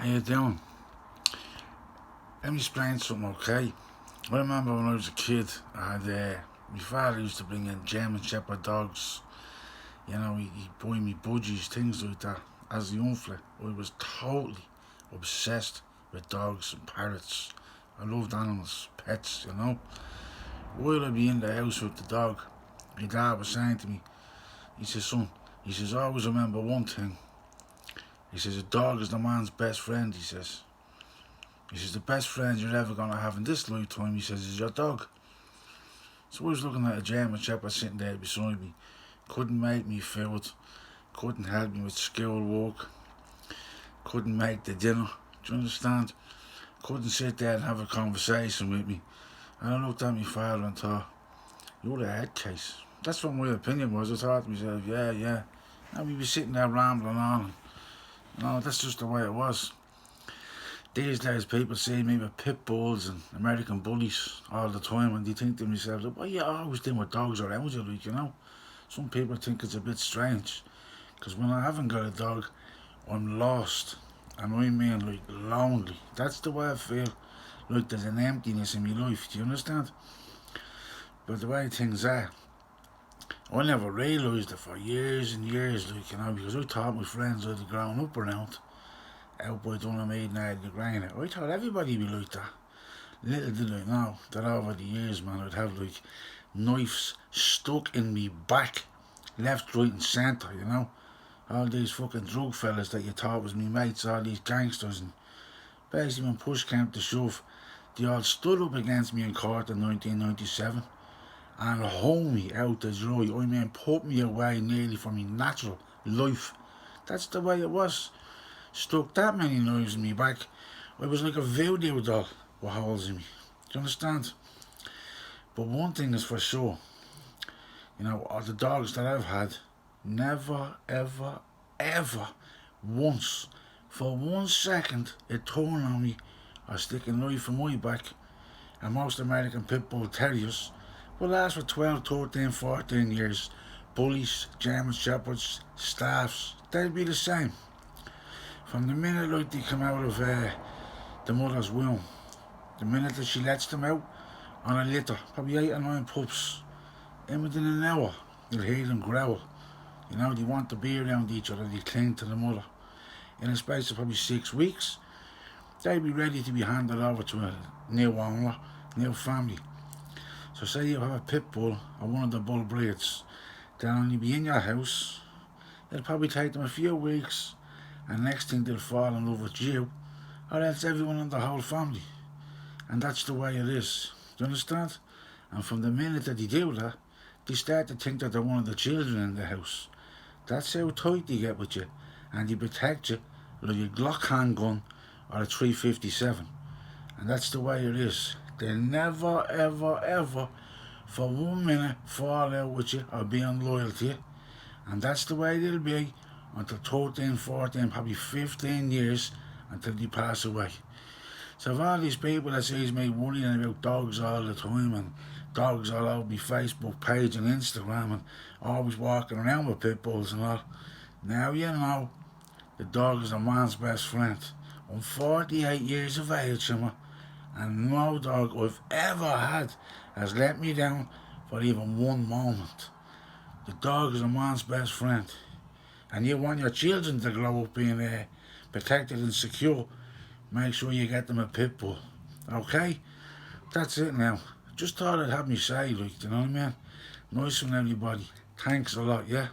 How you doing? Let me explain something, okay? I remember when I was a kid, my father used to bring in German Shepherd dogs. You know, he'd buy me budgies, things like that. As a young fella, I was totally obsessed with dogs and parrots. I loved animals, pets, you know. While I'd be in the house with the dog, my dad was saying to me, he says, son, he says, always remember one thing. He says, a dog is the man's best friend, he says. He says, the best friend you're ever going to have in this lifetime, he says, is your dog. So I was looking at a German Shepherd sitting there beside me. Couldn't make me food, couldn't help me with school work, couldn't make the dinner, do you understand? Couldn't sit there and have a conversation with me. And I looked at my father and thought, you're the head case. That's what my opinion was. I thought to myself, yeah. And we'd be sitting there rambling on. No, that's just the way it was. These days people see me with pit bulls and American bullies all the time, and they think to themselves, why you always dealing with dogs around you, like, you know? Some people think it's a bit strange, because when I haven't got a dog, I'm lost. And I mean, like, lonely. That's the way I feel. Like there's an emptiness in my life, do you understand? But the way things are, I never realised it for years and years, like, you know, because I thought my friends I'd grown up around, out by Dunamede and the Grain. I thought everybody would be like that. Little did I know that over the years, man, I'd have like knives stuck in me back, left, right and centre, you know. All these fucking drug fellas that you thought was me mates, all these gangsters, and basically when push came to shove, they all stood up against me in court in 1997 and hung me out to dry. I mean, put me away nearly for my natural life. That's the way it was. Stuck that many knives in me back, I was like a voodoo doll with holes in me. Do you understand? But one thing is for sure, you know, all the dogs that I've had, never, ever once, for 1 second, it turned on me or stick a knife in my back. And most American pit bull terriers will last for 12, 13, 14 years. Bullies, German Shepherds, staffs, they'll be the same. From the minute like they come out of the mother's womb, the minute that she lets them out on a litter, probably 8 or 9 pups, and within an hour you'll hear them growl. You know, they want to be around each other, they cling to the mother. In a space of probably 6 weeks, they'll be ready to be handed over to a new owner, new family. So say you have a pit bull or one of the bull breeds, they'll only be in your house. It'll probably take them a few weeks, and next thing they'll fall in love with you, or else everyone in the whole family. And that's the way it is. Do you understand? And from the minute that they do that, they start to think that they're one of the children in the house. That's how tight they get with you, and they protect you like a Glock handgun or a 357. And that's the way it is. They'll never, ever, for 1 minute fall out with you or be unloyal to you. And that's the way they'll be until 13, 14, probably 15 years until they pass away. So if all these people that sees me worrying about dogs all the time and dogs all over my Facebook page and Instagram and always walking around with pit bulls and all, now you know the dog is a man's best friend. I'm 48 years of age, and no dog I've ever had has let me down for even 1 moment. The dog is a man's best friend. And you want your children to grow up being protected and secure, make sure you get them a pit bull. Okay? That's it now. Just thought I'd have me say, like, you know what I mean? Nice one, everybody. Thanks a lot, yeah?